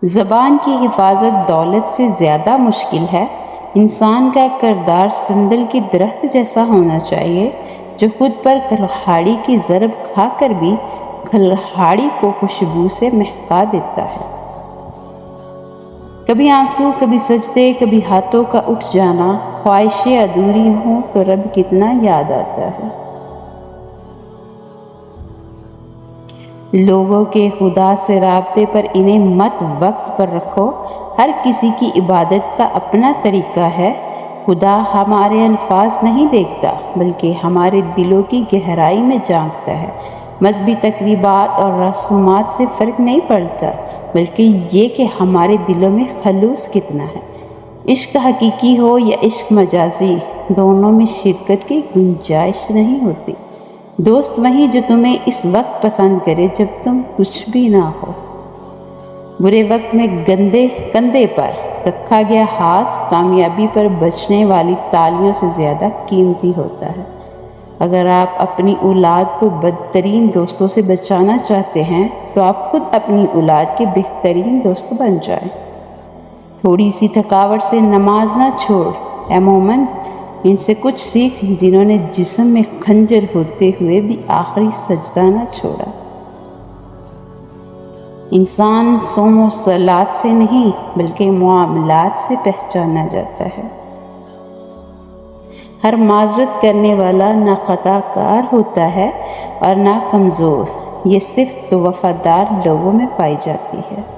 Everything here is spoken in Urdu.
زبان کی حفاظت دولت سے زیادہ مشکل ہے۔ انسان کا کردار سندل کے درخت جیسا ہونا چاہیے جو خود پر کلہاڑی کی ضرب کھا کر بھی کلہاڑی کو خوشبو سے مہکا دیتا ہے۔ کبھی آنسو، کبھی سجدے، کبھی ہاتھوں کا اٹھ جانا، خواہشیں ادھوری ہوں تو رب کتنا یاد آتا ہے۔ لوگوں کے خدا سے رابطے پر انہیں مت وقت پر رکھو، ہر کسی کی عبادت کا اپنا طریقہ ہے۔ خدا ہمارے الفاظ نہیں دیکھتا بلکہ ہمارے دلوں کی گہرائی میں جھانکتا ہے۔ مذہبی تقریبات اور رسومات سے فرق نہیں پڑتا بلکہ یہ کہ ہمارے دلوں میں خلوص کتنا ہے۔ عشق حقیقی ہو یا عشق مجازی، دونوں میں شرکت کی گنجائش نہیں ہوتی۔ دوست وہی جو تمہیں اس وقت پسند کرے جب تم کچھ بھی نہ ہو۔ برے وقت میں کندھے پر رکھا گیا ہاتھ کامیابی پر بجنے والی تالیوں سے زیادہ قیمتی ہوتا ہے۔ اگر آپ اپنی اولاد کو بدترین دوستوں سے بچانا چاہتے ہیں تو آپ خود اپنی اولاد کے بہترین دوست بن جائیں۔ تھوڑی سی تھکاوٹ سے نماز نہ چھوڑ اے مومن، ان سے کچھ سیکھ جنہوں نے جسم میں خنجر ہوتے ہوئے بھی آخری سجدہ نہ چھوڑا۔ انسان صوم و صلات سے نہیں بلکہ معاملات سے پہچانا جاتا ہے۔ ہر معذرت کرنے والا نہ خطا کار ہوتا ہے اور نہ کمزور، یہ صرف تو وفادار لوگوں میں پائی جاتی ہے۔